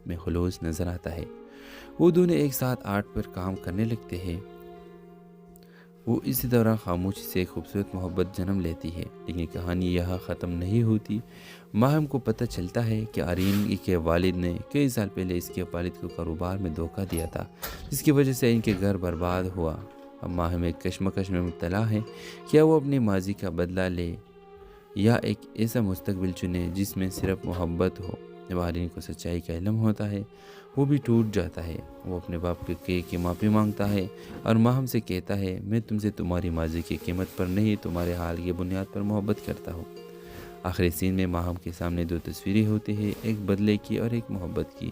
نیت میں خلوص نظر آتا ہے۔ وہ دونوں ایک ساتھ آرٹ پر کام کرنے لگتے ہیں۔ وہ اسی دوران خاموشی سے ایک خوبصورت محبت جنم لیتی ہے، لیکن کہانی یہاں ختم نہیں ہوتی۔ ماہم کو پتہ چلتا ہے کہ آرین کے والد نے کئی سال پہلے اس کے والد کو کاروبار میں دھوکہ دیا تھا، جس کی وجہ سے ان کے گھر برباد ہوا۔ اب ماہم ایک کشمکش میں مبتلا ہے، کیا وہ اپنے ماضی کا بدلہ لے یا ایک ایسا مستقبل چنے جس میں صرف محبت ہو۔ جب آرین کو سچائی کا علم ہوتا ہے وہ بھی ٹوٹ جاتا ہے۔ وہ اپنے باپ کی معافی مانگتا ہے اور ماہم سے کہتا ہے، میں تم سے تمہاری ماضی کی قیمت پر نہیں، تمہارے حال کی بنیاد پر محبت کرتا ہوں۔ آخری سین میں ماہم کے سامنے دو تصویریں ہوتی ہیں، ایک بدلے کی اور ایک محبت کی۔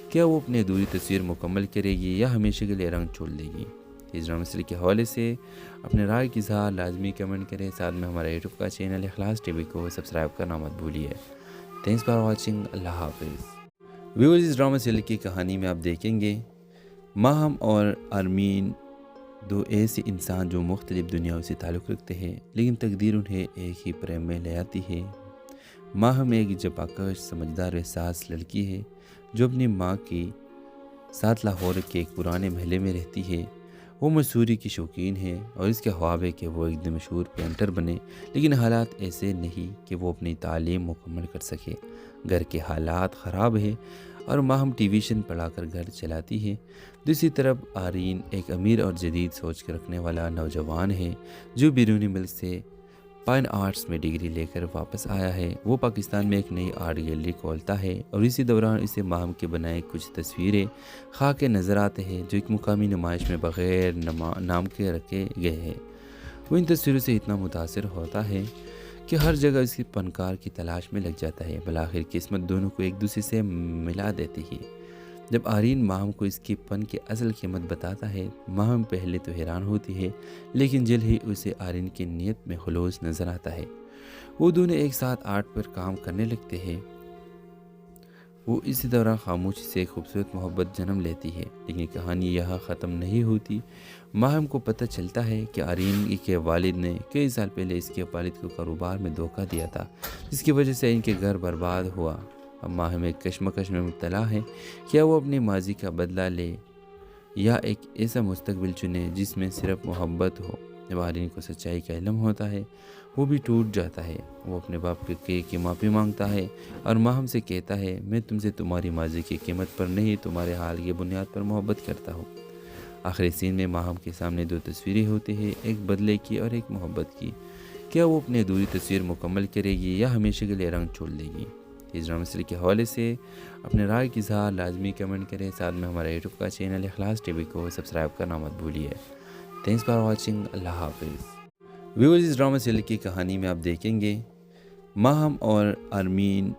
کیا وہ اپنی ادھوری تصویر مکمل کرے گی یا ہمیشہ کے لیے رنگ چھوڑ دے گی؟ اس ڈرامہ سیریز کے حوالے سے اپنے رائے کی اظہار لازمی کمنٹ کریں، ساتھ میں ہمارا یوٹیوب کا چینل اخلاص ٹی وی کو سبسکرائب کرنا مت بھولیے۔ تھینکس فار واچنگ، اللہ حافظ۔ ویورز، اس ڈرامہ سیریز کی کہانی میں آپ دیکھیں گے ماہم اور آرمین دو ایسے انسان جو مختلف دنیاؤں سے تعلق رکھتے ہیں، لیکن تقدیر انہیں ایک ہی پریم میں لے آتی ہے۔ ماہم ایک جفاکش سمجھدار و حساس لڑکی ہے جو اپنی ماں کے ساتھ لاہور کے ایک پرانے محلے میں رہتی ہے۔ وہ مصوری کی شوقین ہے اور اس کے خواب ہے کہ وہ ایک دن مشہور پینٹر بنے، لیکن حالات ایسے نہیں کہ وہ اپنی تعلیم مکمل کر سکے۔ گھر کے حالات خراب ہیں اور ماہم ٹیویشن پڑھا کر گھر چلاتی ہے۔ دوسری طرف آرین ایک امیر اور جدید سوچ کے رکھنے والا نوجوان ہے جو بیرونی ملک سے فائن آرٹس میں ڈگری لے کر واپس آیا ہے۔ وہ پاکستان میں ایک نئی آرٹ گیلری کھولتا ہے اور اسی دوران اسے ماہم کے بنائے کچھ تصویریں خاک کے نظر آتے ہیں جو ایک مقامی نمائش میں بغیر نام کے رکھے گئے ہیں۔ وہ ان تصویروں سے اتنا متاثر ہوتا ہے کہ ہر جگہ اس کی فنکار کی تلاش میں لگ جاتا ہے۔ بالآخر قسمت دونوں کو ایک دوسرے سے ملا دیتی ہے۔ جب آرین ماہم کو اس کی فن کی اصل قیمت بتاتا ہے، ماہم پہلے تو حیران ہوتی ہے، لیکن جلد ہی اسے آرین کی نیت میں خلوص نظر آتا ہے۔ وہ دونوں ایک ساتھ آرٹ پر کام کرنے لگتے ہیں۔ وہ اسی دوران خاموشی سے ایک خوبصورت محبت جنم لیتی ہے، لیکن کہانی یہاں ختم نہیں ہوتی۔ ماہم کو پتہ چلتا ہے کہ آرین کے والد نے کئی سال پہلے اس کے والد کو کاروبار میں دھوکہ دیا تھا، جس کی وجہ سے ان کے گھر برباد ہوا۔ اب ماہم ایک کشمکش میں مبتلا ہے، کیا وہ اپنے ماضی کا بدلہ لے یا ایک ایسا مستقبل چنے جس میں صرف محبت ہو۔ جب آرین کو سچائی کا علم ہوتا ہے وہ بھی ٹوٹ جاتا ہے۔ وہ اپنے باپ کی معافی مانگتا ہے اور ماہم سے کہتا ہے، میں تم سے تمہاری ماضی کی قیمت پر نہیں، تمہارے حال کی بنیاد پر محبت کرتا ہوں۔ آخری سین میں ماہم کے سامنے دو تصویریں ہوتی ہیں، ایک بدلے کی اور ایک محبت کی۔ کیا وہ اپنی ادھوری تصویر مکمل کرے گی یا ہمیشہ کے لیے رنگ چھوڑ دے گی؟ اس ڈرامہ سیریز کے حوالے سے اپنے رائے کی اظہار لازمی کمنٹ کریں، ساتھ میں ہمارا یوٹیوب کا چینل اخلاص ٹی وی کو سبسکرائب کرنا مت بھولیے۔ تھینکس فار واچنگ، اللہ حافظ۔ ویورز، اس ڈرامہ سیریز کی کہانی میں آپ دیکھیں گے ماہم اور آرمین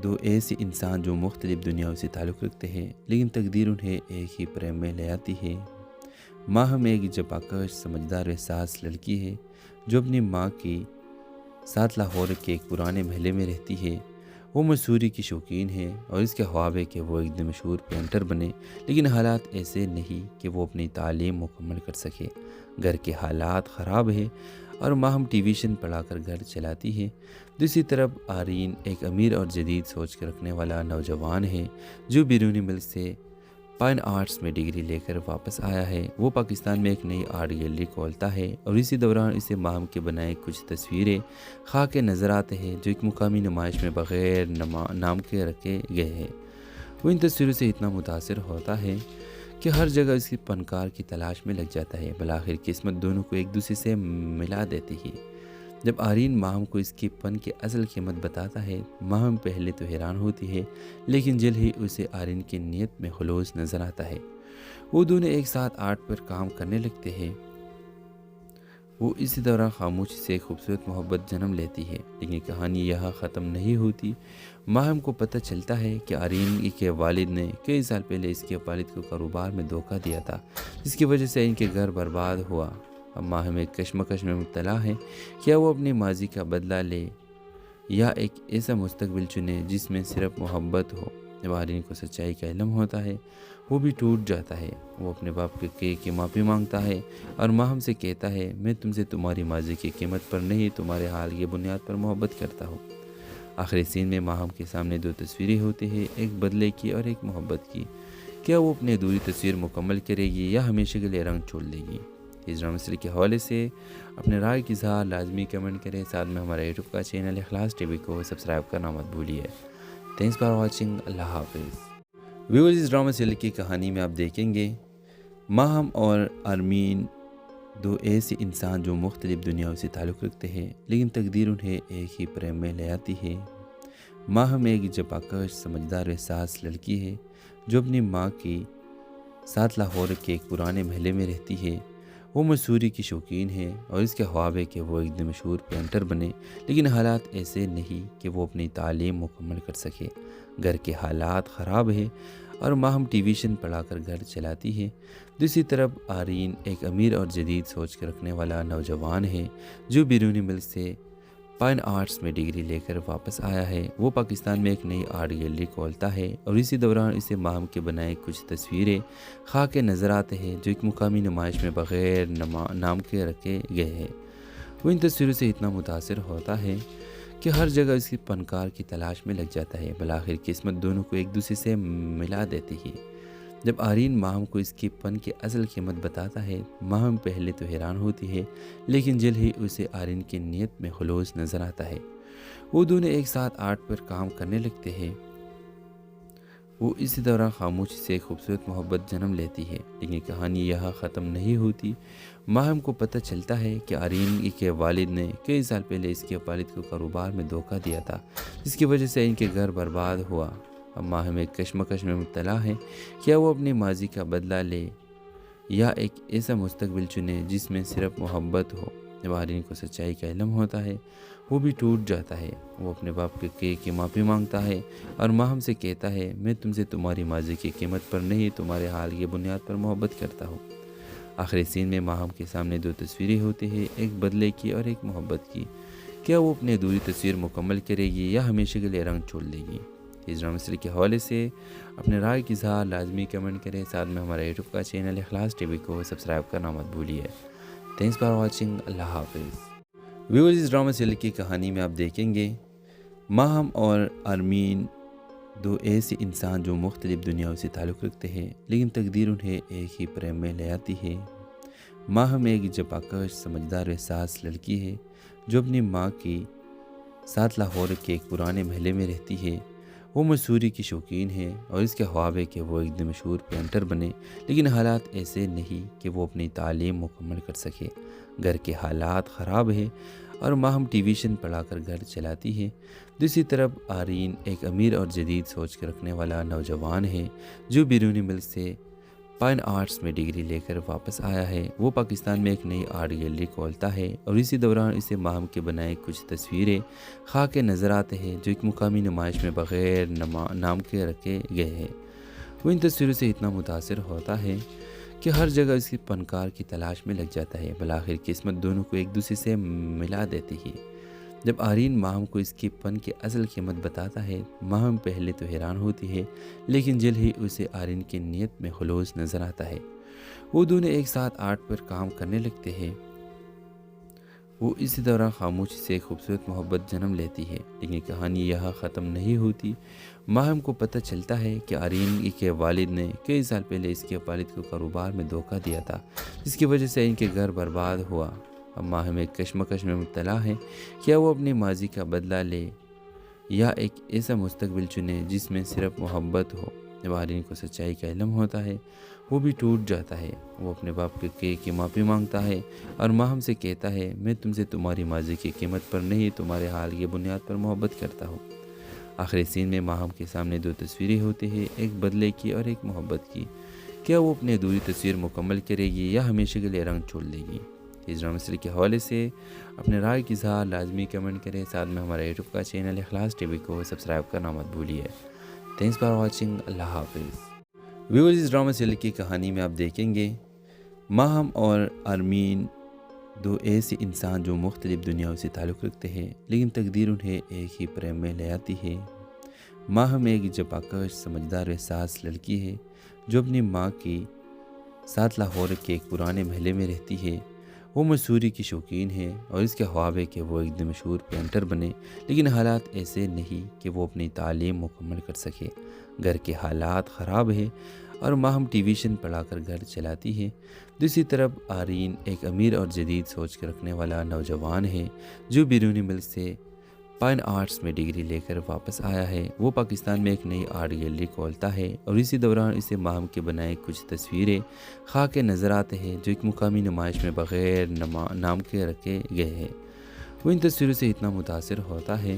دو ایسے انسان جو مختلف دنیاؤں سے تعلق رکھتے ہیں، لیکن تقدیر انہیں ایک ہی پریم میں لے آتی ہے۔ ماہم ایک جفاکش سمجھدار و حساس لڑکی ہے جو اپنی ماں کے ساتھ لاہور کے ایک پرانے محلے میں رہتی ہے۔ وہ مصوری کی شوقین ہے اور اس کے خواب ہے کہ وہ ایک دن مشہور پینٹر بنے، لیکن حالات ایسے نہیں کہ وہ اپنی تعلیم مکمل کر سکے۔ گھر کے حالات خراب ہیں اور ماہم ٹیویشن پڑھا کر گھر چلاتی ہے۔ دوسری طرف آرین ایک امیر اور جدید سوچ کے رکھنے والا نوجوان ہے جو بیرونی ملک سے فائن آرٹس میں ڈگری لے کر واپس آیا ہے۔ وہ پاکستان میں ایک نئی آرٹ گیلری کھولتا ہے اور اسی دوران اسے ماہم کے بنائے کچھ تصویریں خاک کے نظر آتے ہیں جو ایک مقامی نمائش میں بغیر نام کے رکھے گئے ہیں۔ وہ ان تصویروں سے اتنا متاثر ہوتا ہے کہ ہر جگہ اس کی فنکار کی تلاش میں لگ جاتا ہے۔ بالآخر قسمت دونوں کو ایک دوسرے سے ملا دیتی ہے۔ جب آرین ماہم کو اس کی فن کی اصل قیمت بتاتا ہے، ماہم پہلے تو حیران ہوتی ہے، لیکن جلد ہی اسے آرین کی نیت میں خلوص نظر آتا ہے۔ وہ دونوں ایک ساتھ آرٹ پر کام کرنے لگتے ہیں۔ وہ اسی دوران خاموشی سے ایک خوبصورت محبت جنم لیتی ہے، لیکن کہانی یہاں ختم نہیں ہوتی۔ ماہم کو پتہ چلتا ہے کہ آرین کے والد نے کئی سال پہلے اس کے والد کو کاروبار میں دھوکہ دیا تھا، جس کی وجہ سے ان کے گھر برباد ہوا۔ اب ماہم ایک کشمکش میں مبتلا ہے، کیا وہ اپنے ماضی کا بدلہ لے یا ایک ایسا مستقبل چنے جس میں صرف محبت ہو۔ جب آرین کو سچائی کا علم ہوتا ہے وہ بھی ٹوٹ جاتا ہے۔ وہ اپنے باپ کی معافی مانگتا ہے اور ماہم سے کہتا ہے، میں تم سے تمہاری ماضی کی قیمت پر نہیں، تمہارے حال کی بنیاد پر محبت کرتا ہوں۔ آخری سین میں ماہم کے سامنے دو تصویریں ہوتی ہیں، ایک بدلے کی اور ایک محبت کی۔ کیا وہ اپنی ادھوری تصویر مکمل کرے گی یا ہمیشہ کے لیے رنگ چھوڑ دے گی؟ اس ڈرامہ سیریز کے حوالے سے اپنے رائے کی اظہار لازمی کمنٹ کریں، ساتھ میں ہمارے یوٹیوب کا چینل اخلاص ٹی وی کو سبسکرائب کرنا مت بھولیے۔ تھینکس فار واچنگ، اللہ حافظ۔ ویورز، اس ڈرامہ سیریز کی کہانی میں آپ دیکھیں گے ماہم اور آرمین دو ایسے انسان جو مختلف دنیاؤں سے تعلق رکھتے ہیں، لیکن تقدیر انہیں ایک ہی پریم میں لے آتی ہے۔ ماہم ایک جفاکش، سمجھدار و احساس لڑکی ہے جو اپنی ماں کے ساتھ لاہور کے ایک پرانے محلے میں رہتی ہے۔ وہ مصوری کی شوقین ہے اور اس کے خواب ہے کہ وہ ایک دن مشہور پینٹر بنے، لیکن حالات ایسے نہیں کہ وہ اپنی تعلیم مکمل کر سکے۔ گھر کے حالات خراب ہے اور ماہم ٹیویشن پڑھا کر گھر چلاتی ہے۔ دوسری طرف آرین ایک امیر اور جدید سوچ کے رکھنے والا نوجوان ہے جو بیرونی ملک سے فائن آرٹس میں ڈگری لے کر واپس آیا ہے۔ وہ پاکستان میں ایک نئی آرٹ گیلری کھولتا ہے اور اسی دوران اسے ماہم کے بنائے کچھ تصویریں خاک کے نظر آتے ہیں جو ایک مقامی نمائش میں بغیر نام کے رکھے گئے ہیں۔ وہ ان تصویروں سے اتنا متاثر ہوتا ہے کہ ہر جگہ اس کی فنکار کی تلاش میں لگ جاتا ہے۔ بالآخر قسمت دونوں کو ایک دوسرے سے ملا دیتی ہے۔ جب آرین ماہم کو اس کے فن کی اصل قیمت بتاتا ہے، ماہم پہلے تو حیران ہوتی ہے، لیکن جلد ہی اسے آرین کی نیت میں خلوص نظر آتا ہے۔ وہ دونوں ایک ساتھ آرٹ پر کام کرنے لگتے ہیں۔ وہ اسی دوران خاموشی سے ایک خوبصورت محبت جنم لیتی ہے، لیکن کہانی یہاں ختم نہیں ہوتی۔ ماہم کو پتہ چلتا ہے کہ آرین کے والد نے کئی سال پہلے اس کے والد کو کاروبار میں دھوکہ دیا تھا، جس کی وجہ سے ان کے گھر برباد ہوا۔ اب ماہم ایک کشمکش میں مبتلا ہے، کیا وہ اپنے ماضی کا بدلہ لے یا ایک ایسا مستقبل چنے جس میں صرف محبت ہو؟ جب آرین کو سچائی کا علم ہوتا ہے، وہ بھی ٹوٹ جاتا ہے۔ وہ اپنے باپ کی معافی مانگتا ہے اور ماہم سے کہتا ہے، میں تم سے تمہاری ماضی کی قیمت پر نہیں، تمہارے حال کی بنیاد پر محبت کرتا ہوں۔ آخری سین میں ماہم کے سامنے دو تصویریں ہوتی ہیں، ایک بدلے کی اور ایک محبت کی۔ کیا وہ اپنی ادھوری تصویر مکمل کرے گی یا ہمیشہ کے لیے رنگ چھوڑ دے گی؟ اس ڈرامہ سیریز کے حوالے سے اپنے رائے کی اظہار لازمی کمنٹ کریں، ساتھ میں ہمارے یوٹیوب کا چینل اخلاص ٹی وی کو سبسکرائب کرنا مت بھولیے۔ تھینکس فار واچنگ، اللہ حافظ۔ ویورز، اس ڈرامہ سیریز کی کہانی میں آپ دیکھیں گے ماہم اور آرمین دو ایسے انسان جو مختلف دنیاؤں سے تعلق رکھتے ہیں، لیکن تقدیر انہیں ایک ہی پریم میں لے آتی ہے۔ ماہم ایک جفاکش، سمجھدار و احساس لڑکی ہے جو اپنی ماں کے ساتھ لاہور کے ایک پرانے محلے میں رہتی ہے۔ وہ مصوری کی شوقین ہے اور اس کے خواب ہے کہ وہ ایک دن مشہور پینٹر بنے، لیکن حالات ایسے نہیں کہ وہ اپنی تعلیم مکمل کر سکے۔ گھر کے حالات خراب ہے اور ماہم ٹیویشن پڑھا کر گھر چلاتی ہے۔ دوسری طرف آرین ایک امیر اور جدید سوچ کے رکھنے والا نوجوان ہے جو بیرونی ملک سے فائن آرٹس میں ڈگری لے کر واپس آیا ہے۔ وہ پاکستان میں ایک نئی آرٹ گیلری کھولتا ہے اور اسی دوران اسے ماہم کے بنائے کچھ تصویریں خاک کے نظر آتے ہیں جو ایک مقامی نمائش میں بغیر نام کے رکھے گئے ہیں۔ وہ ان تصویروں سے اتنا متاثر ہوتا ہے کہ ہر جگہ اس کی فنکار کی تلاش میں لگ جاتا ہے۔ بالآخر قسمت دونوں کو ایک دوسرے سے ملا دیتی ہے۔ جب آرین ماہم کو اس کے فن کی اصل قیمت بتاتا ہے، ماہم پہلے تو حیران ہوتی ہے، لیکن جلد ہی اسے آرین کی نیت میں خلوص نظر آتا ہے۔ وہ دونوں ایک ساتھ آرٹ پر کام کرنے لگتے ہیں۔ وہ اسی دوران خاموشی سے ایک خوبصورت محبت جنم لیتی ہے، لیکن کہانی یہاں ختم نہیں ہوتی۔ ماہم کو پتہ چلتا ہے کہ آرین کے والد نے کئی سال پہلے اس کے والد کو کاروبار میں دھوکہ دیا تھا، جس کی وجہ سے ان کے گھر برباد ہوا۔ اب ماہم ایک کشمکش میں مبتلا ہے، کیا وہ اپنے ماضی کا بدلہ لے یا ایک ایسا مستقبل چنے جس میں صرف محبت ہو؟ جب آرین کو سچائی کا علم ہوتا ہے، وہ بھی ٹوٹ جاتا ہے۔ وہ اپنے باپ کی معافی مانگتا ہے اور ماہم سے کہتا ہے، میں تم سے تمہاری ماضی کی قیمت پر نہیں، تمہارے حال کی بنیاد پر محبت کرتا ہوں۔ آخری سین میں ماہم کے سامنے دو تصویریں ہوتی ہیں، ایک بدلے کی اور ایک محبت کی۔ کیا وہ اپنی ادھوری تصویر مکمل کرے گی یا ہمیشہ کے لیے رنگ چھوڑ دے گی؟ اس ڈرامہ سیریز کے حوالے سے اپنے رائے کی اظہار لازمی کمنٹ کریں، ساتھ میں ہمارے یوٹیوب کا چینل اخلاص ٹی وی کو سبسکرائب کرنا مت بھولیے۔ تھینکس فار واچنگ، اللہ حافظ۔ ویورز، اس ڈرامہ سیریز کی کہانی میں آپ دیکھیں گے ماہم اور آرمین دو ایسے انسان جو مختلف دنیاؤں سے تعلق رکھتے ہیں، لیکن تقدیر انہیں ایک ہی پریم میں لے آتی ہے۔ ماہم ایک جفاکش، سمجھدار و احساس لڑکی ہے جو اپنی ماں کے ساتھ لاہور کے ایک پرانے محلے میں رہتی ہے۔ وہ مصوری کی شوقین ہے اور اس کے خواب ہے کہ وہ ایک دن مشہور پینٹر بنے، لیکن حالات ایسے نہیں کہ وہ اپنی تعلیم مکمل کر سکے۔ گھر کے حالات خراب ہے اور ماہم ٹی ویژن پڑھا کر گھر چلاتی ہے۔ دوسری طرف آرین ایک امیر اور جدید سوچ کے رکھنے والا نوجوان ہے جو بیرونی ملک سے فائن آرٹس میں ڈگری لے کر واپس آیا ہے۔ وہ پاکستان میں ایک نئی آرٹ گیلری کھولتا ہے اور اسی دوران اسے ماہم کے بنائے کچھ تصویریں خاک نظر آتے ہیں جو ایک مقامی نمائش میں بغیر نام کے رکھے گئے ہیں۔ وہ ان تصویروں سے اتنا متاثر ہوتا ہے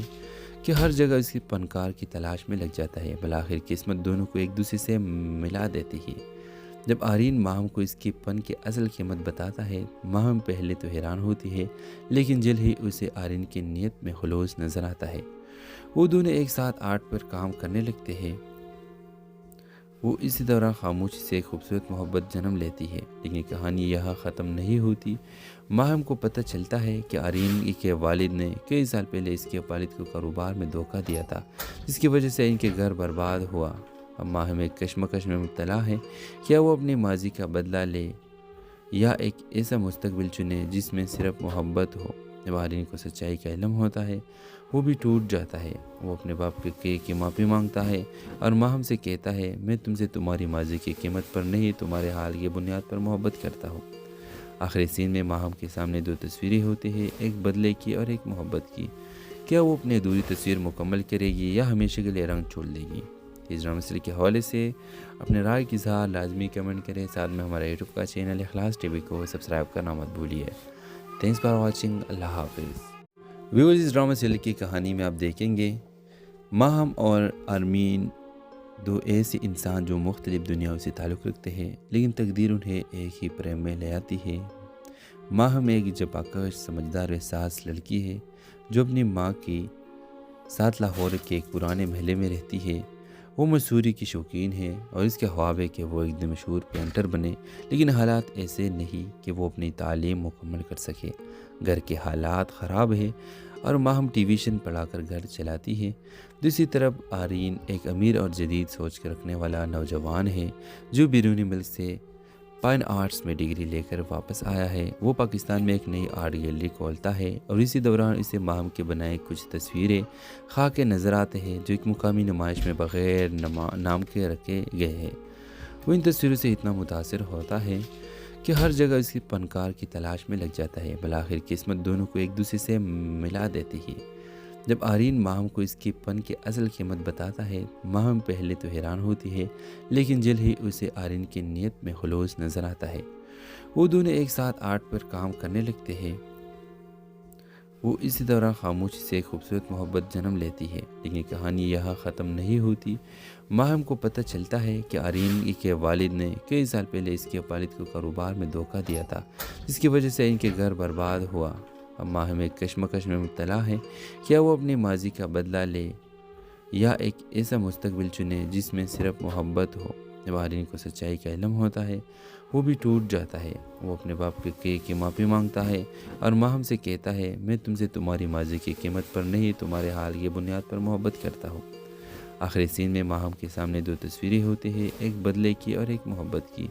کہ ہر جگہ اس کی فنکار کی تلاش میں لگ جاتا ہے۔ بالآخر قسمت دونوں کو ایک دوسرے سے ملا دیتی ہے۔ جب آرین ماہم کو اس کے فن کی اصل قیمت بتاتا ہے، ماہم پہلے تو حیران ہوتی ہے، لیکن جلد ہی اسے آرین کی نیت میں خلوص نظر آتا ہے۔ وہ دونوں ایک ساتھ آرٹ پر کام کرنے لگتے ہیں۔ وہ اسی دوران خاموشی سے ایک خوبصورت محبت جنم لیتی ہے، لیکن کہانی یہاں ختم نہیں ہوتی۔ ماہم کو پتہ چلتا ہے کہ آرین کے والد نے کئی سال پہلے اس کے والد کو کاروبار میں دھوکہ دیا تھا، جس کی وجہ سے ان کے گھر برباد ہوا۔ اب ماہم ایک کشمکش میں مبتلا ہے، کیا وہ اپنے ماضی کا بدلہ لے یا ایک ایسا مستقبل چنے جس میں صرف محبت ہو۔ جب آرین کو سچائی کا علم ہوتا ہے، وہ بھی ٹوٹ جاتا ہے۔ وہ اپنے باپ کی معافی مانگتا ہے اور ماہم سے کہتا ہے، میں تم سے تمہاری ماضی کی قیمت پر نہیں، تمہارے حال کی بنیاد پر محبت کرتا ہوں۔ آخری سین میں ماہم کے سامنے دو تصویریں ہوتی ہیں، ایک بدلے کی اور ایک محبت کی۔ کیا وہ اپنی ادھوری تصویر مکمل کرے گی یا ہمیشہ کے لیے رنگ چھوڑ دے گی؟ اس ڈرامہ سیریز کے حوالے سے اپنے رائے کی اظہار لازمی کمنٹ کریں۔ ساتھ میں ہمارا یوٹیوب کا چینل اخلاص ٹی وی کو سبسکرائب کرنا مت بھولیے۔ Thanks for watching. اللہ حافظ۔ ویورز، اس ڈرامہ سیریز کی کہانی میں آپ دیکھیں گے ماہم اور آرمین، دو ایسے انسان جو مختلف دنیاؤں سے تعلق رکھتے ہیں، لیکن تقدیر انہیں ایک ہی پریم میں لے آتی ہے۔ ماہم ایک جفاکش، سمجھدار و حساس لڑکی ہے جو اپنی ماں کے ساتھ لاہور کے ایک پرانے محلے میں رہتی ہے۔ وہ مصوری کی شوقین ہے اور اس کے خواب ہے کہ وہ ایک دن مشہور پینٹر بنے، لیکن حالات ایسے نہیں کہ وہ اپنی تعلیم مکمل کر سکے۔ گھر کے حالات خراب ہے اور ماہم ٹی ویژن پڑھا کر گھر چلاتی ہے۔ دوسری طرف آرین ایک امیر اور جدید سوچ کے رکھنے والا نوجوان ہے جو بیرونی ملک سے فائن آرٹس میں ڈگری لے کر واپس آیا ہے۔ وہ پاکستان میں ایک نئی آرٹ گیلری کھولتا ہے اور اسی دوران اسے ماہم کے بنائے کچھ تصویریں خاک نظر آتے ہیں جو ایک مقامی نمائش میں بغیر نام کے رکھے گئے ہیں۔ وہ ان تصویروں سے اتنا متاثر ہوتا ہے کہ ہر جگہ اس کی فنکار کی تلاش میں لگ جاتا ہے۔ بالآخر قسمت دونوں کو ایک دوسرے سے ملا دیتی ہے۔ جب آرین ماہم کو اس کے فن کی اصل قیمت بتاتا ہے، ماہم پہلے تو حیران ہوتی ہے، لیکن جلد ہی اسے آرین کی نیت میں خلوص نظر آتا ہے۔ وہ دونوں ایک ساتھ آرٹ پر کام کرنے لگتے ہیں۔ وہ اسی دوران خاموشی سے ایک خوبصورت محبت جنم لیتی ہے، لیکن کہانی یہاں ختم نہیں ہوتی۔ ماہم کو پتہ چلتا ہے کہ آرین کے والد نے کئی سال پہلے اس کے والد کو کاروبار میں دھوکہ دیا تھا، جس کی وجہ سے ان کے گھر برباد ہوا۔ اب ماہم ایک کشمکش میں مبتلا ہے، کیا وہ اپنے ماضی کا بدلہ لے یا ایک ایسا مستقبل چنے جس میں صرف محبت ہو۔ جب آرین کو سچائی کا علم ہوتا ہے، وہ بھی ٹوٹ جاتا ہے۔ وہ اپنے باپ کی معافی مانگتا ہے اور ماہم سے کہتا ہے، میں تم سے تمہاری ماضی کی قیمت پر نہیں، تمہارے حال کی بنیاد پر محبت کرتا ہوں۔ آخری سین میں ماہم کے سامنے دو تصویریں ہوتی ہیں، ایک بدلے کی اور ایک محبت کی۔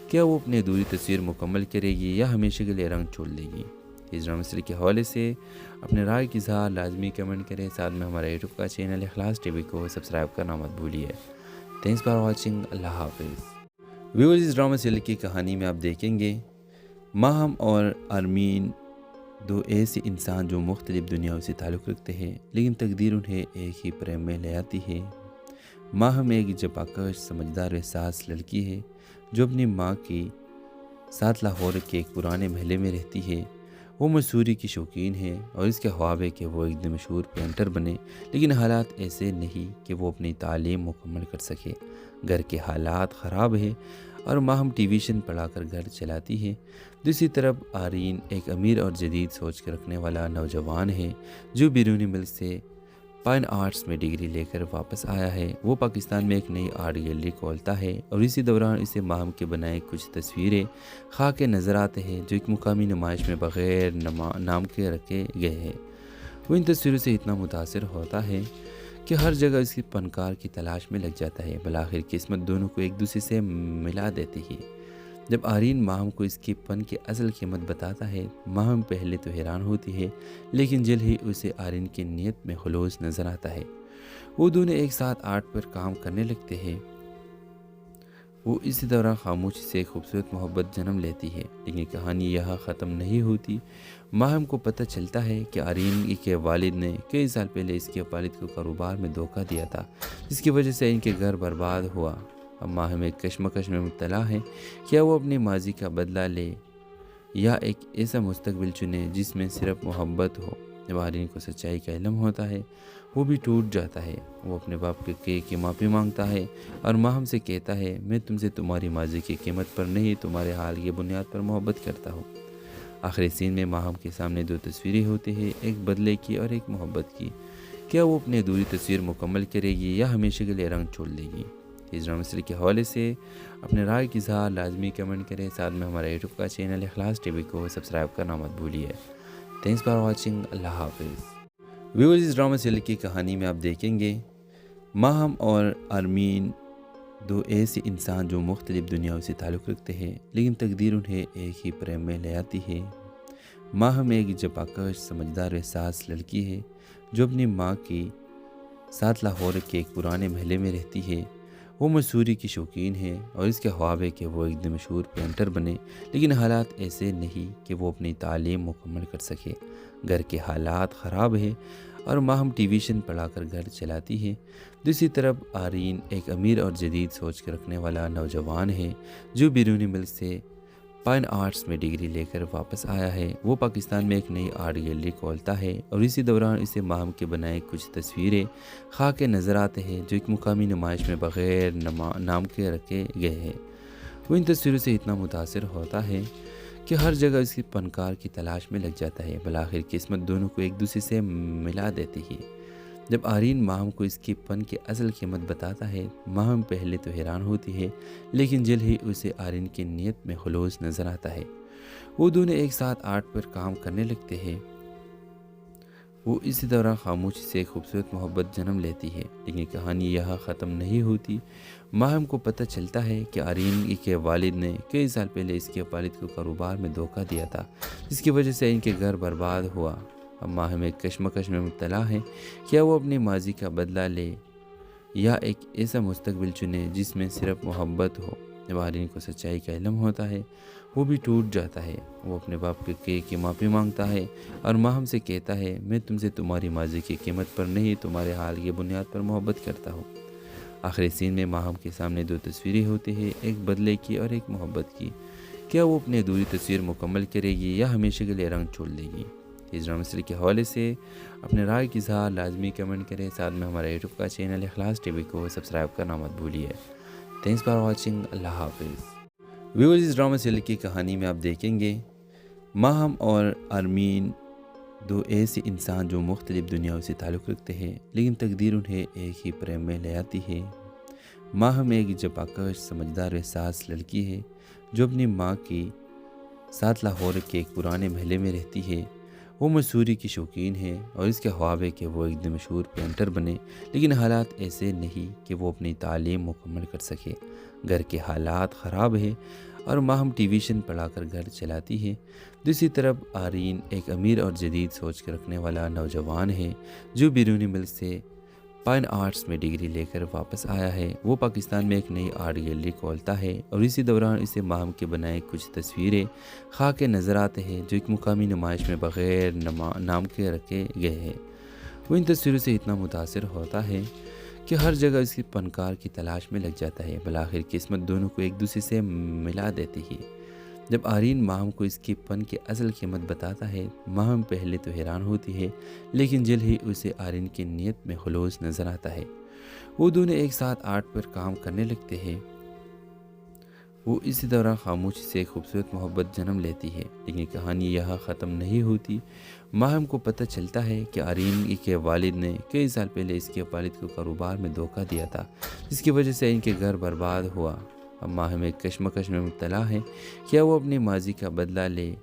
کیا وہ اپنی ادھوری تصویر مکمل کرے گی یا ہمیشہ کے لیے رنگ چھوڑ دے گی؟ اس ڈرامہ سیریز کے حوالے سے اپنے رائے کی اظہار لازمی کمنٹ کریں۔ ساتھ میں ہمارا یوٹیوب کا چینل اخلاص ٹی وی کو سبسکرائب کرنا مت بھولیے۔ Thanks for watching. اللہ حافظ۔ ویورز، اس ڈرامہ سیریز کی کہانی میں آپ دیکھیں گے ماہم اور آرمین، دو ایسے انسان جو مختلف دنیاؤں سے تعلق رکھتے ہیں، لیکن تقدیر انہیں ایک ہی پریم میں لے آتی ہے۔ ماہم ایک جفاکش، سمجھدار و حساس لڑکی ہے جو اپنی ماں کے ساتھ لاہور کے ایک پرانے محلے میں رہتی ہے۔ وہ مصوری کی شوقین ہے اور اس کے خواب ہے کہ وہ ایک دن مشہور پینٹر بنے، لیکن حالات ایسے نہیں کہ وہ اپنی تعلیم مکمل کر سکے۔ گھر کے حالات خراب ہے اور ماہم ٹی ویژن پڑھا کر گھر چلاتی ہے۔ دوسری طرف آرین ایک امیر اور جدید سوچ کے رکھنے والا نوجوان ہے جو بیرونی ملک سے فائن آرٹس میں ڈگری لے کر واپس آیا ہے۔ وہ پاکستان میں ایک نئی آرٹ گیلری کھولتا ہے اور اسی دوران اسے ماہم کے بنائے کچھ تصویریں خاک نظر آتے ہیں جو ایک مقامی نمائش میں بغیر نام کے رکھے گئے ہیں۔ وہ ان تصویروں سے اتنا متاثر ہوتا ہے کہ ہر جگہ اس کی فنکار کی تلاش میں لگ جاتا ہے۔ بالآخر قسمت دونوں کو ایک دوسرے سے ملا دیتی ہے۔ جب آرین ماہم کو اس کے پن کی اصل قیمت بتاتا ہے، ماہم پہلے تو حیران ہوتی ہے، لیکن جلد ہی اسے آرین کی نیت میں خلوص نظر آتا ہے۔ وہ دونوں ایک ساتھ آرٹ پر کام کرنے لگتے ہیں۔ وہ اسی دوران خاموشی سے ایک خوبصورت محبت جنم لیتی ہے، لیکن کہانی یہاں ختم نہیں ہوتی۔ ماہم کو پتہ چلتا ہے کہ آرین کے والد نے کئی سال پہلے اس کے والد کو کاروبار میں دھوکہ دیا تھا، جس کی وجہ سے ان کے گھر برباد ہوا۔ اب ماہم ایک کشمکش میں مبتلا ہے، کیا وہ اپنے ماضی کا بدلہ لے یا ایک ایسا مستقبل چنے جس میں صرف محبت ہو۔ جب آرین کو سچائی کا علم ہوتا ہے، وہ بھی ٹوٹ جاتا ہے۔ وہ اپنے باپ کی معافی مانگتا ہے اور ماہم سے کہتا ہے، میں تم سے تمہاری ماضی کی قیمت پر نہیں، تمہارے حال کی بنیاد پر محبت کرتا ہوں۔ آخری سین میں ماہم کے سامنے دو تصویریں ہوتی ہیں، ایک بدلے کی اور ایک محبت کی۔ کیا وہ اپنی ادھوری تصویر مکمل کرے گی یا ہمیشہ کے لیے رنگ چھوڑ دے گی؟ اس ڈرامہ سیریز کے حوالے سے اپنے رائے کی اظہار لازمی کمنٹ کریں، ساتھ میں ہمارا یوٹیوب کا چینل اخلاص ٹی وی کو سبسکرائب کرنا مت بھولیے۔ تھینکس فار واچنگ، اللہ حافظ۔ ویورز، اس ڈرامہ سیریز کی کہانی میں آپ دیکھیں گے ماہم اور آرمین، دو ایسے انسان جو مختلف دنیاؤں سے تعلق رکھتے ہیں، لیکن تقدیر انہیں ایک ہی پریم میں لے آتی ہے۔ ماہم ایک جفاکش، سمجھدار و حساس لڑکی ہے جو اپنی ماں کی ساتھ لاہور کے ایک پرانے محلے میں رہتی ہے۔ وہ مصوری کی شوقین ہے اور اس کے خواب ہے کہ وہ ایک دن مشہور پینٹر بنے، لیکن حالات ایسے نہیں کہ وہ اپنی تعلیم مکمل کر سکے۔ گھر کے حالات خراب ہیں اور ماہم ٹیویشن پڑھا کر گھر چلاتی ہے۔ دوسری طرف آرین ایک امیر اور جدید سوچ رکھنے والا نوجوان ہے جو بیرونی ملک سے فائن آرٹس میں ڈگری لے کر واپس آیا ہے۔ وہ پاکستان میں ایک نئی آرٹ گیلری کھولتا ہے اور اسی دوران اسے ماہم کے بنائے کچھ تصویریں خاک نظر آتے ہیں جو ایک مقامی نمائش میں بغیر نام کے رکھے گئے ہیں۔ وہ ان تصویروں سے اتنا متاثر ہوتا ہے کہ ہر جگہ اس کی فنکار کی تلاش میں لگ جاتا ہے۔ بالآخر قسمت دونوں کو ایک دوسرے سے ملا دیتی ہے۔ جب آرین ماہم کو اس کے پن کی اصل قیمت بتاتا ہے، ماہم پہلے تو حیران ہوتی ہے، لیکن جلد ہی اسے آرین کی نیت میں خلوص نظر آتا ہے۔ وہ دونوں ایک ساتھ آرٹ پر کام کرنے لگتے ہیں۔ وہ اسی دوران خاموشی سے ایک خوبصورت محبت جنم لیتی ہے، لیکن کہانی یہاں ختم نہیں ہوتی۔ ماہم کو پتہ چلتا ہے کہ آرین کے والد نے کئی سال پہلے اس کے والد کو کاروبار میں دھوکہ دیا تھا، جس کی وجہ سے ان کے گھر برباد ہوا۔ اب ماہم ایک کشمکش میں مبتلا ہے، کیا وہ اپنے ماضی کا بدلہ لے یا ایک ایسا مستقبل چنے جس میں صرف محبت ہو۔ جب آرین کو سچائی کا علم ہوتا ہے، وہ بھی ٹوٹ جاتا ہے۔ وہ اپنے باپ کی معافی مانگتا ہے اور ماہم سے کہتا ہے، میں تم سے تمہاری ماضی کی قیمت پر نہیں، تمہارے حال کی بنیاد پر محبت کرتا ہوں۔ آخری سین میں ماہم کے سامنے دو تصویریں ہوتی ہیں، ایک بدلے کی اور ایک محبت کی۔ کیا وہ اپنی ادھوری تصویر مکمل کرے گی یا ہمیشہ کے لیے رنگ چھوڑ دے گی؟ اس ڈرامہ سیریز کے حوالے سے اپنے رائے کی اظہار لازمی کمنٹ کریں، ساتھ میں ہمارا یوٹیوب کا چینل اخلاص ٹی وی کو سبسکرائب کرنا مت بھولیے۔ تھینکس فار واچنگ، اللہ حافظ۔ ویورز، اس ڈرامہ سیریز کی کہانی میں آپ دیکھیں گے ماہم اور آرمین، دو ایسے انسان جو مختلف دنیاؤں سے تعلق رکھتے ہیں، لیکن تقدیر انہیں ایک ہی پریم میں لے آتی ہے۔ ماہم ایک جفاکش، سمجھدار و حساس لڑکی ہے جو اپنی ماں کی ساتھ لاہور کے ایک پرانے محلے میں رہتی ہے۔ وہ مصوری کی شوقین ہے اور اس کے خواب ہے کہ وہ ایک دن مشہور پینٹر بنے، لیکن حالات ایسے نہیں کہ وہ اپنی تعلیم مکمل کر سکے۔ گھر کے حالات خراب ہیں اور ماہم ٹیویشن پڑھا کر گھر چلاتی ہے۔ دوسری طرف آرین ایک امیر اور جدید سوچ رکھنے والا نوجوان ہے جو بیرونی ملک سے فائن آرٹس میں ڈگری لے کر واپس آیا ہے۔ وہ پاکستان میں ایک نئی آرٹ گیلری کھولتا ہے اور اسی دوران اسے ماہم کے بنائے کچھ تصویریں خاک نظر آتے ہیں جو ایک مقامی نمائش میں بغیر نام کے رکھے گئے ہیں۔ وہ ان تصویروں سے اتنا متاثر ہوتا ہے کہ ہر جگہ اس کی فنکار کی تلاش میں لگ جاتا ہے۔ بالآخر قسمت دونوں کو ایک دوسرے سے ملا دیتی ہے۔ جب آرین ماہم کو اس کے پن کی اصل قیمت بتاتا ہے، ماہم پہلے تو حیران ہوتی ہے، لیکن جلد ہی اسے آرین کی نیت میں خلوص نظر آتا ہے۔ وہ دونوں ایک ساتھ آرٹ پر کام کرنے لگتے ہیں۔ وہ اسی دوران خاموشی سے ایک خوبصورت محبت جنم لیتی ہے، لیکن کہانی یہاں ختم نہیں ہوتی۔ ماہم کو پتہ چلتا ہے کہ آرین کے والد نے کئی سال پہلے اس کے والد کو کاروبار میں دھوکہ دیا تھا، جس کی وجہ سے ان کے گھر برباد ہوا۔ اب ماہم ایک کشمکش میں مبتلا ہے، کیا وہ اپنے ماضی کا بدلہ لے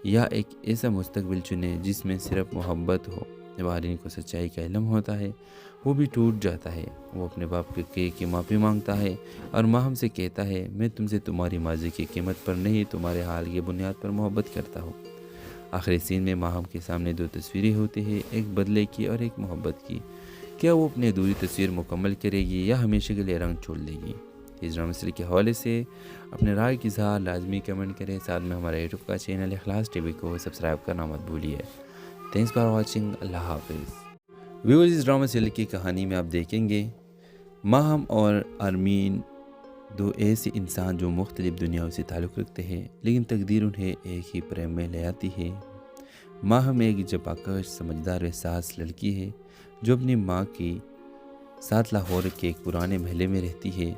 یا ایک ایسا مستقبل چنے جس میں صرف محبت ہو۔ جب آرین کو سچائی کا علم ہوتا ہے، وہ بھی ٹوٹ جاتا ہے۔ وہ اپنے باپ کے کہے کی معافی مانگتا ہے اور ماہم سے کہتا ہے میں تم سے تمہاری ماضی کی قیمت پر نہیں تمہارے حال کی بنیاد پر محبت کرتا ہوں۔ آخری سین میں ماہم کے سامنے دو تصویریں ہوتی ہیں، ایک بدلے کی اور ایک محبت کی۔ کیا وہ اپنی ادھوری تصویر مکمل کرے گی یا ہمیشہ کے لیے رنگ چھوڑ دے گی؟ اس ڈرامہ سیریز کے حوالے سے اپنے رائے کی اظہار لازمی کمنٹ کریں، ساتھ میں ہمارا یوٹیوب کا چینل اخلاص ٹی وی کو سبسکرائب کرنا مت بھولیے۔ تھینکس فار واچنگ، اللہ حافظ۔ ویورز، اس ڈرامہ سیریز کی کہانی میں آپ دیکھیں گے ماہم اور ارمین دو ایسے انسان جو مختلف دنیاؤں سے تعلق رکھتے ہیں، لیکن تقدیر انہیں ایک ہی پریم میں لے آتی ہے۔ ماہم ایک جفاکش سمجھدار و حساس لڑکی ہے جو اپنی ماں کی ساتھ لاہور کے ایک پرانے محلے میں رہتی ہے۔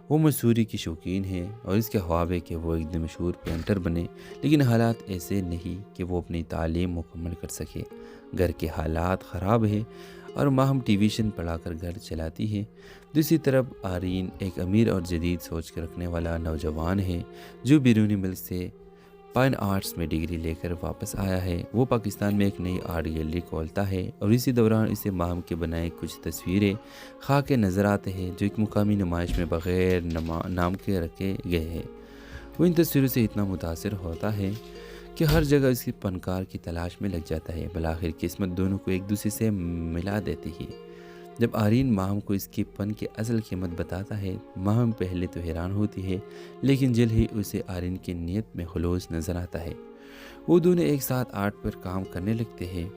وہ مصوری کی شوقین ہے اور اس کے خواب ہے کہ وہ ایک دن مشہور پینٹر بنے، لیکن حالات ایسے نہیں کہ وہ اپنی تعلیم مکمل کر سکے۔ گھر کے حالات خراب ہے اور ماہم ٹیویشن پڑھا کر گھر چلاتی ہے۔ دوسری طرف آرین ایک امیر اور جدید سوچ کے رکھنے والا نوجوان ہے جو بیرونی ملک سے فائن آرٹس میں ڈگری لے کر واپس آیا ہے۔ وہ پاکستان میں ایک نئی آرٹ گیلری کھولتا ہے اور اسی دوران اسے ماہم کے بنائے کچھ تصویریں خاک کے نظر آتے ہیں جو ایک مقامی نمائش میں بغیر نام کے رکھے گئے ہیں۔ وہ ان تصویروں سے اتنا متاثر ہوتا ہے کہ ہر جگہ اس کی فنکار کی تلاش میں لگ جاتا ہے۔ بالآخر قسمت دونوں کو ایک دوسرے سے ملا دیتی ہے۔ جب آرین ماہم کو اس کے فن کی اصل قیمت بتاتا ہے، ماہم پہلے تو حیران ہوتی ہے، لیکن جلد ہی اسے آرین کی نیت میں خلوص نظر آتا ہے۔ وہ دونوں ایک ساتھ آرٹ پر کام کرنے لگتے ہیں۔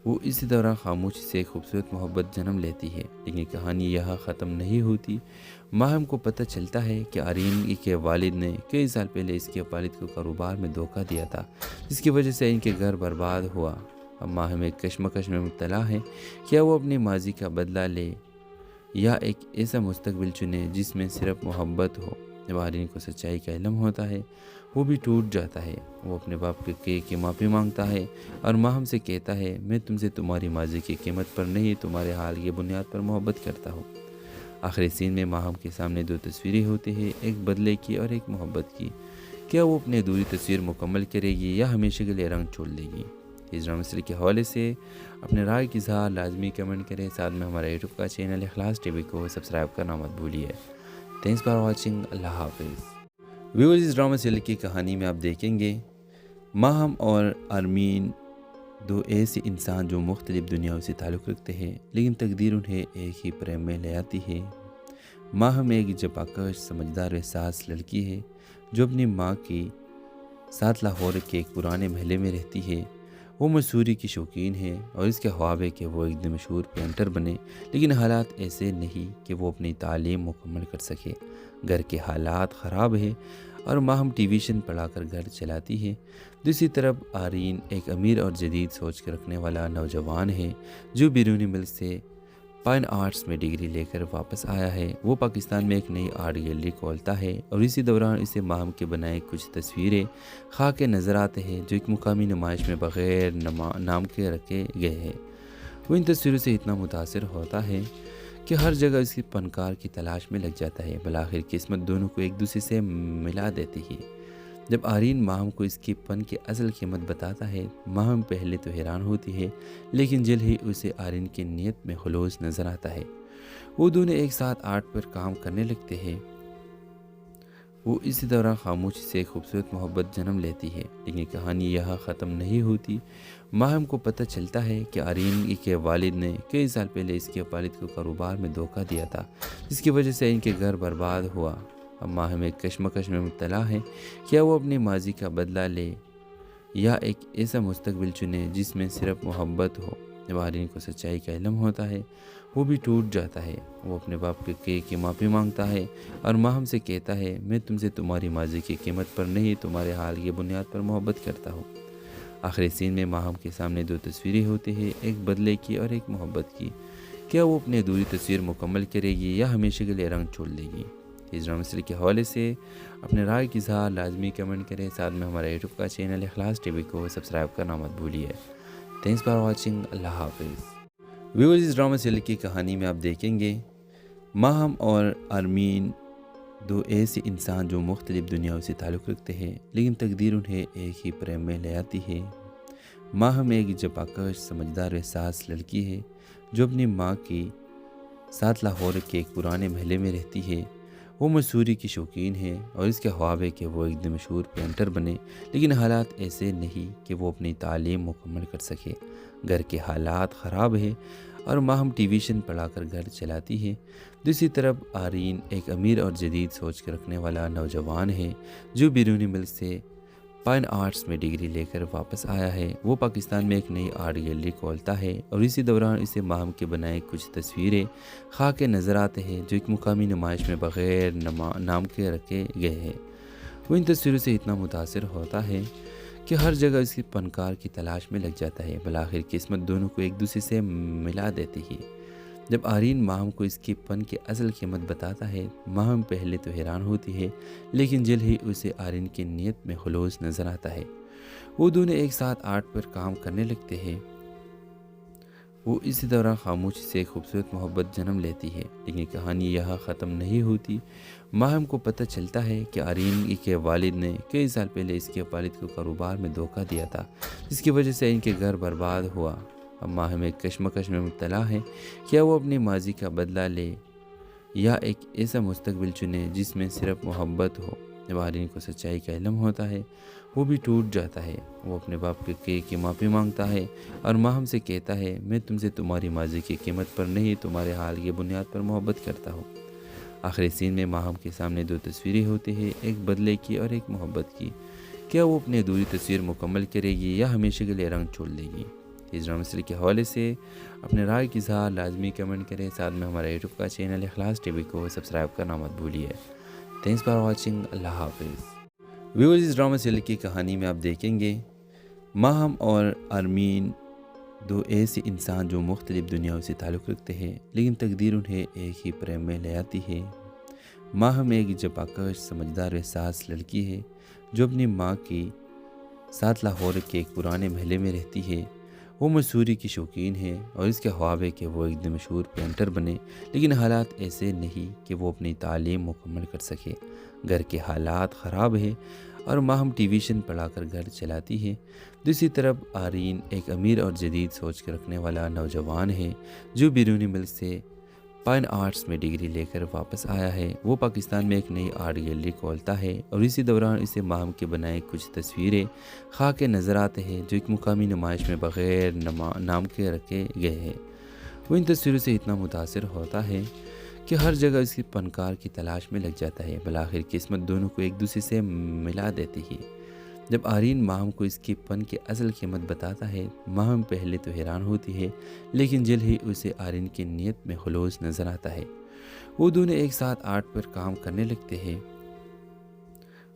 وہ اسی دوران خاموشی سے ایک خوبصورت محبت جنم لیتی ہے، لیکن کہانی یہاں ختم نہیں ہوتی۔ ماہم کو پتہ چلتا ہے کہ آرین کے والد نے کئی سال پہلے اس کے والد کو کاروبار میں دھوکہ دیا تھا، جس کی وجہ سے ان کے گھر برباد ہوا۔ اب ماہم ایک کشمکش میں مبتلا ہے، کیا وہ اپنی ماضی کا بدلہ لے یا ایک ایسا مستقبل چنے جس میں صرف محبت ہو؟ جب آرین کو سچائی کا علم ہوتا ہے، وہ بھی ٹوٹ جاتا ہے۔ وہ اپنے باپ کے کہے کی معافی مانگتا ہے اور ماہم سے کہتا ہے میں تم سے تمہاری ماضی کی قیمت پر نہیں تمہارے حال کی بنیاد پر محبت کرتا ہوں۔ آخری سین میں ماہم کے سامنے دو تصویریں ہوتی ہیں، ایک بدلے کی اور ایک محبت کی۔ کیا وہ اپنی ادھوری تصویر مکمل کرے گی یا ہمیشہ کے لیے رنگ چھوڑ دے گی؟ اس ڈرامہ سیریز کے حوالے سے اپنے رائے کی اظہار لازمی کمنٹ کریں، ساتھ میں ہمارا یوٹیوب کا چینل اخلاص ٹی وی کو سبسکرائب کرنا مت بھولیے۔ تھینکس فار واچنگ، اللہ حافظ۔ ویورز، اس ڈرامہ سیریز کی کہانی میں آپ دیکھیں گے ماہم اور ارمین دو ایسے انسان جو مختلف دنیاؤں سے تعلق رکھتے ہیں، لیکن تقدیر انہیں ایک ہی پریم میں لے آتی ہے۔ ماہم ایک جفاکش سمجھدار و حساس لڑکی ہے جو اپنی ماں کی ساتھ لاہور کے ایک پرانے محلے میں رہتی ہے۔ وہ مصوری کی شوقین ہے اور اس کے خواب ہے کہ وہ ایک دن مشہور پینٹر بنے، لیکن حالات ایسے نہیں کہ وہ اپنی تعلیم مکمل کر سکے۔ گھر کے حالات خراب ہے اور ماہم ٹیویشن پڑھا کر گھر چلاتی ہے۔ دوسری طرف آرین ایک امیر اور جدید سوچ کے رکھنے والا نوجوان ہے جو بیرونی ملک سے فائن آرٹس میں ڈگری لے کر واپس آیا ہے۔ وہ پاکستان میں ایک نئی آرٹ گیلری کھولتا ہے اور اسی دوران اسے ماہم کے بنائے کچھ تصویریں خاک کے نظر آتے ہیں جو ایک مقامی نمائش میں بغیر نام کے رکھے گئے ہیں۔ وہ ان تصویروں سے اتنا متاثر ہوتا ہے کہ ہر جگہ اس کی فنکار کی تلاش میں لگ جاتا ہے۔ بالآخر قسمت دونوں کو ایک دوسرے سے ملا دیتی ہے۔ جب آرین ماہم کو اس کے فن کی اصل قیمت بتاتا ہے، ماہم پہلے تو حیران ہوتی ہے، لیکن جلد ہی اسے آرین کی نیت میں خلوص نظر آتا ہے۔ وہ دونوں ایک ساتھ آرٹ پر کام کرنے لگتے ہیں۔ وہ اسی دوران خاموشی سے ایک خوبصورت محبت جنم لیتی ہے، لیکن کہانی یہاں ختم نہیں ہوتی۔ ماہم کو پتہ چلتا ہے کہ آرین کے والد نے کئی سال پہلے اس کے والد کو کاروبار میں دھوکہ دیا تھا، جس کی وجہ سے ان کے گھر برباد ہوا۔ اب ماہم ایک کشمکش میں مبتلا ہے، کیا وہ اپنی ماضی کا بدلہ لے یا ایک ایسا مستقبل چنے جس میں صرف محبت ہو؟ جب آرین کو سچائی کا علم ہوتا ہے، وہ بھی ٹوٹ جاتا ہے۔ وہ اپنے باپ کے کہے کی معافی مانگتا ہے اور ماہم سے کہتا ہے میں تم سے تمہاری ماضی کی قیمت پر نہیں تمہارے حال کی بنیاد پر محبت کرتا ہوں۔ آخری سین میں ماہم کے سامنے دو تصویریں ہوتی ہیں، ایک بدلے کی اور ایک محبت کی۔ کیا وہ اپنی ادھوری تصویر مکمل کرے گی یا ہمیشہ کے لیے رنگ چھوڑ دے گی؟ اس ڈرامہ سیریز کے حوالے سے اپنے رائے کی اظہار لازمی کمنٹ کریں، ساتھ میں ہمارا یوٹیوب کا چینل اخلاص ٹی وی کو سبسکرائب کرنا مت بھولیے۔ تھینکس فار واچنگ، اللہ حافظ۔ ویورز، اس ڈرامہ سیریز کی کہانی میں آپ دیکھیں گے ماہم اور ارمین دو ایسے انسان جو مختلف دنیاؤں سے تعلق رکھتے ہیں، لیکن تقدیر انہیں ایک ہی پریم میں لے آتی ہے۔ ماہم ایک جفاکش سمجھدار و حساس لڑکی ہے جو اپنی ماں کی ساتھ لاہور کے ایک پرانے محلے میں رہتی ہے۔ وہ مصوری کی شوقین ہے اور اس کے خواب ہے کہ وہ ایک دن مشہور پینٹر بنے، لیکن حالات ایسے نہیں کہ وہ اپنی تعلیم مکمل کر سکے۔ گھر کے حالات خراب ہے اور ماہم ٹیویشن پڑھا کر گھر چلاتی ہے۔ دوسری طرف آرین ایک امیر اور جدید سوچ کے رکھنے والا نوجوان ہے جو بیرونی ملک سے فائن آرٹس میں ڈگری لے کر واپس آیا ہے۔ وہ پاکستان میں ایک نئی آرٹ گیلری کھولتا ہے اور اسی دوران اسے ماہم کے بنائے کچھ تصویریں خاک کے نظر آتے ہیں جو ایک مقامی نمائش میں بغیر نام کے رکھے گئے ہیں۔ وہ ان تصویروں سے اتنا متاثر ہوتا ہے کہ ہر جگہ اس کی فنکار کی تلاش میں لگ جاتا ہے۔ بالآخر قسمت دونوں کو ایک دوسرے سے ملا دیتی ہے۔ جب آرین ماہم کو اس کے فن کی اصل قیمت بتاتا ہے، ماہم پہلے تو حیران ہوتی ہے، لیکن جلد ہی اسے آرین کی نیت میں خلوص نظر آتا ہے۔ وہ دونوں ایک ساتھ آرٹ پر کام کرنے لگتے ہیں۔ وہ اسی دوران خاموشی سے ایک خوبصورت محبت جنم لیتی ہے، لیکن کہانی یہاں ختم نہیں ہوتی۔ ماہم کو پتہ چلتا ہے کہ آرین کے والد نے کئی سال پہلے اس کے والد کو کاروبار میں دھوکہ دیا تھا، جس کی وجہ سے ان کے گھر برباد ہوا۔ اب ماہم ایک کشمکش میں مبتلا ہے، کیا وہ اپنے ماضی کا بدلہ لے یا ایک ایسا مستقبل چنے جس میں صرف محبت ہو۔ جب آرین کو سچائی کا علم ہوتا ہے، وہ بھی ٹوٹ جاتا ہے۔ وہ اپنے باپ کی معافی مانگتا ہے اور ماہم سے کہتا ہے، میں تم سے تمہاری ماضی کی قیمت پر نہیں، تمہارے حال کی بنیاد پر محبت کرتا ہوں۔ آخری سین میں ماہم کے سامنے دو تصویریں ہوتی ہیں، ایک بدلے کی اور ایک محبت کی۔ کیا وہ اپنی ادھوری تصویر مکمل کرے گی یا ہمیشہ کے لیے رنگ چھوڑ دے گی؟ اس ڈرامہ سیریز کے حوالے سے اپنے رائے کی اظہار لازمی کمنٹ کریں۔ ساتھ میں ہمارا یوٹیوب کا چینل اخلاص ٹی وی کو سبسکرائب کرنا مت بھولیے۔ Thanks for watching. اللہ حافظ۔ ویورز، اس ڈرامہ سیریز کی کہانی میں آپ دیکھیں گے ماہم اور آرمین، دو ایسے انسان جو مختلف دنیاؤں سے تعلق رکھتے ہیں، لیکن تقدیر انہیں ایک ہی پریم میں لے آتی ہے۔ ماہم ایک جفاکش، سمجھدار و حساس لڑکی ہے جو اپنی ماں کی ساتھ لاہور کے ایک پرانے محلے میں رہتی ہے۔ وہ مصوری کی شوقین ہے اور اس کے خواب ہے کہ وہ ایک دن مشہور پینٹر بنے، لیکن حالات ایسے نہیں کہ وہ اپنی تعلیم مکمل کر سکے۔ گھر کے حالات خراب ہے اور ماہم ٹیویشن پڑھا کر گھر چلاتی ہے۔ دوسری طرف آرین ایک امیر اور جدید سوچ کے رکھنے والا نوجوان ہے جو بیرونی ملک سے فائن آرٹس میں ڈگری لے کر واپس آیا ہے۔ وہ پاکستان میں ایک نئی آرٹ گیلری کھولتا ہے اور اسی دوران اسے ماہم کے بنائے کچھ تصویریں خاک کے نظر آتے ہیں جو ایک مقامی نمائش میں بغیر نام کے رکھے گئے ہیں۔ وہ ان تصویروں سے اتنا متاثر ہوتا ہے کہ ہر جگہ اس کی فنکار کی تلاش میں لگ جاتا ہے۔ بالآخر قسمت دونوں کو ایک دوسرے سے ملا دیتی ہے۔ جب آرین ماہم کو اس کے فن کی اصل قیمت بتاتا ہے، ماہم پہلے تو حیران ہوتی ہے، لیکن جلد ہی اسے آرین کی نیت میں خلوص نظر آتا ہے۔ وہ دونوں ایک ساتھ آرٹ پر کام کرنے لگتے ہیں۔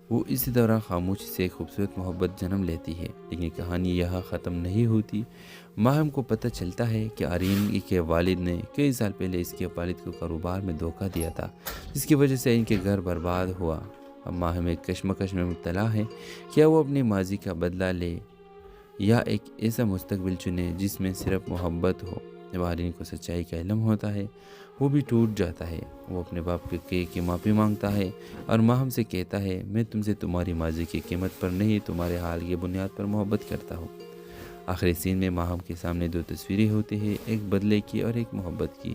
وہ اسی دوران خاموشی سے ایک خوبصورت محبت جنم لیتی ہے، لیکن کہانی یہاں ختم نہیں ہوتی۔ ماہم کو پتہ چلتا ہے کہ آرین کے والد نے کئی سال پہلے اس کے والد کو کاروبار میں دھوکہ دیا تھا، جس کی وجہ سے ان کے گھر برباد ہوا۔ اب ماہم ایک کشمکش میں مبتلا ہے، کیا وہ اپنی ماضی کا بدلہ لے یا ایک ایسا مستقبل چنے جس میں صرف محبت ہو۔ جب آرین کو سچائی کا علم ہوتا ہے، وہ بھی ٹوٹ جاتا ہے۔ وہ اپنے باپ کی معافی مانگتا ہے اور ماہم سے کہتا ہے، میں تم سے تمہاری ماضی کی قیمت پر نہیں، تمہارے حال کی بنیاد پر محبت کرتا ہوں۔ آخری سین میں ماہم کے سامنے دو تصویریں ہوتی ہیں، ایک بدلے کی اور ایک محبت کی۔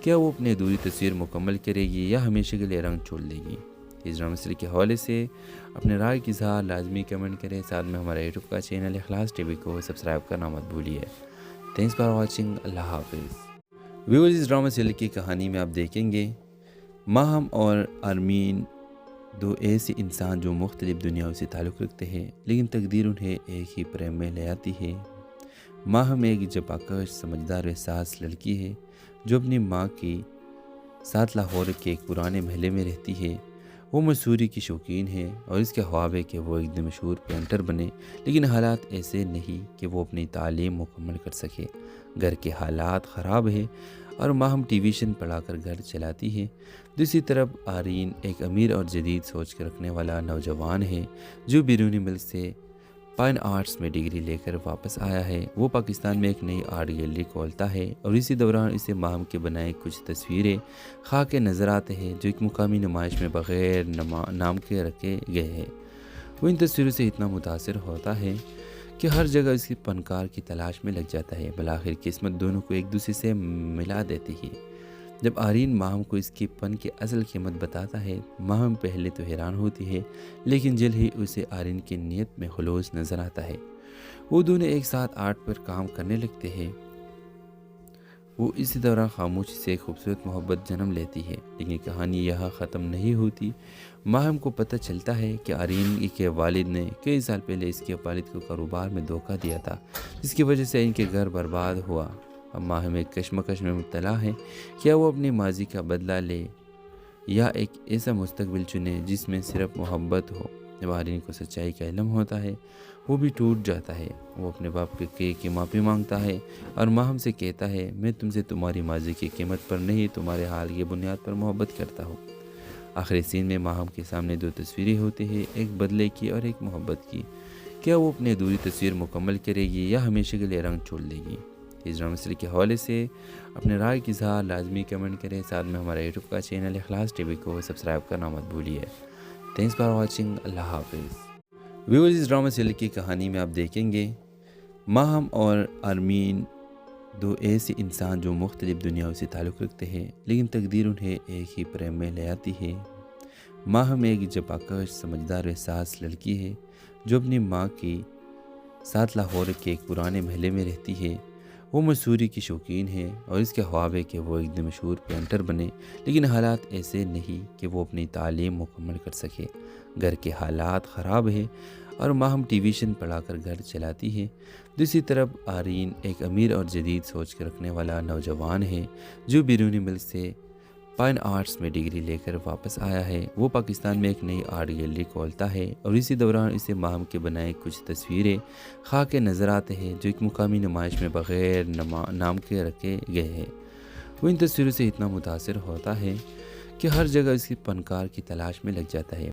کیا وہ اپنی ادھوری تصویر مکمل کرے گی یا ہمیشہ کے لیے رنگ چھوڑ دے گی؟ اس ڈرامہ سیریز کے حوالے سے اپنے رائے کی اظہار لازمی کمنٹ کریں۔ ساتھ میں ہمارا یوٹیوب کا چینل اخلاص ٹی وی کو سبسکرائب کرنا مت بھولیے۔ Thanks for watching. اللہ حافظ۔ ویورز، اس ڈرامہ سیریز کی کہانی میں آپ دیکھیں گے ماہم اور آرمین، دو ایسے انسان جو مختلف دنیاؤں سے تعلق رکھتے ہیں، لیکن تقدیر انہیں ایک ہی پریم میں لے آتی ہے۔ ماہم ایک جفاکش، سمجھدار و حساس لڑکی ہے جو اپنی ماں کی ساتھ لاہور کے ایک پرانے محلے میں رہتی ہے۔ وہ مصوری کی شوقین ہے اور اس کے خواب ہے کہ وہ ایک دن مشہور پینٹر بنے، لیکن حالات ایسے نہیں کہ وہ اپنی تعلیم مکمل کر سکے۔ گھر کے حالات خراب ہے اور ماہم ٹیویشن پڑھا کر گھر چلاتی ہے۔ دوسری طرف آرین ایک امیر اور جدید سوچ کے رکھنے والا نوجوان ہے جو بیرونی ملک سے فائن آرٹس میں ڈگری لے کر واپس آیا ہے۔ وہ پاکستان میں ایک نئی آرٹ گیلری کھولتا ہے اور اسی دوران اسے ماہم کے بنائے کچھ تصویریں خاک کے نظر آتے ہیں جو ایک مقامی نمائش میں بغیر نام کے رکھے گئے ہیں۔ وہ ان تصویروں سے اتنا متاثر ہوتا ہے کہ ہر جگہ اس کی فنکار کی تلاش میں لگ جاتا ہے۔ بالآخر قسمت دونوں کو ایک دوسرے سے ملا دیتی ہے۔ جب آرین ماہم کو اس کے فن کی اصل قیمت بتاتا ہے، ماہم پہلے تو حیران ہوتی ہے، لیکن جلد ہی اسے آرین کی نیت میں خلوص نظر آتا ہے۔ وہ دونوں ایک ساتھ آرٹ پر کام کرنے لگتے ہیں۔ وہ اسی دوران خاموشی سے ایک خوبصورت محبت جنم لیتی ہے، لیکن کہانی یہاں ختم نہیں ہوتی۔ ماہم کو پتہ چلتا ہے کہ آرین کے والد نے کئی سال پہلے اس کے والد کو کاروبار میں دھوکہ دیا تھا، جس کی وجہ سے ان کے گھر برباد ہوا۔ اب ماہم ایک کشمکش میں مبتلا ہے، کیا وہ اپنے ماضی کا بدلہ لے یا ایک ایسا مستقبل چنے جس میں صرف محبت ہو۔ جب آرین کو سچائی کا علم ہوتا ہے، وہ بھی ٹوٹ جاتا ہے۔ وہ اپنے باپ کی معافی مانگتا ہے اور ماہم سے کہتا ہے، میں تم سے تمہاری ماضی کی قیمت پر نہیں، تمہارے حال کی بنیاد پر محبت کرتا ہوں۔ آخری سین میں ماہم کے سامنے دو تصویریں ہوتی ہیں، ایک بدلے کی اور ایک محبت کی۔ کیا وہ اپنی ادھوری تصویر مکمل کرے گی یا ہمیشہ کے لیے رنگ چھوڑ دے گی؟ اس ڈرامہ سیریز کے حوالے سے اپنے رائے کی اظہار لازمی کمنٹ کریں۔ ساتھ میں ہمارا یوٹیوب کا چینل اخلاص ٹی وی کو سبسکرائب کرنا مت بھولیے۔ Thanks for watching. اللہ حافظ۔ ویورز، اس ڈرامہ سیریز کی کہانی میں آپ دیکھیں گے ماہم اور آرمین دو ایسے انسان جو مختلف دنیاؤں سے تعلق رکھتے ہیں، لیکن تقدیر انہیں ایک ہی پریم میں لے آتی ہے۔ ماہم ایک جفاکش سمجھدار احساس لڑکی ہے جو اپنی ماں کے ساتھ لاہور کے ایک پرانے محلے میں رہتی ہے۔ وہ مصوری کی شوقین ہے اور اس کے خواب ہے کہ وہ ایک دن مشہور پینٹر بنے، لیکن حالات ایسے نہیں کہ وہ اپنی تعلیم مکمل کر سکے۔ گھر کے حالات خراب ہیں اور ماہم ٹیویشن پڑھا کر گھر چلاتی ہے۔ دوسری طرف آرین ایک امیر اور جدید سوچ کے رکھنے والا نوجوان ہے جو بیرونی ملک سے فائن آرٹس میں ڈگری لے کر واپس آیا ہے۔ وہ پاکستان میں ایک نئی آرٹ گیلری کھولتا ہے اور اسی دوران اسے ماہم کے بنائے کچھ تصویریں خاک کے نظر آتے ہیں جو ایک مقامی نمائش میں بغیر نام کے رکھے گئے ہیں۔ وہ ان تصویروں سے اتنا متاثر ہوتا ہے کہ ہر جگہ اس کی فنکار کی تلاش میں لگ جاتا ہے۔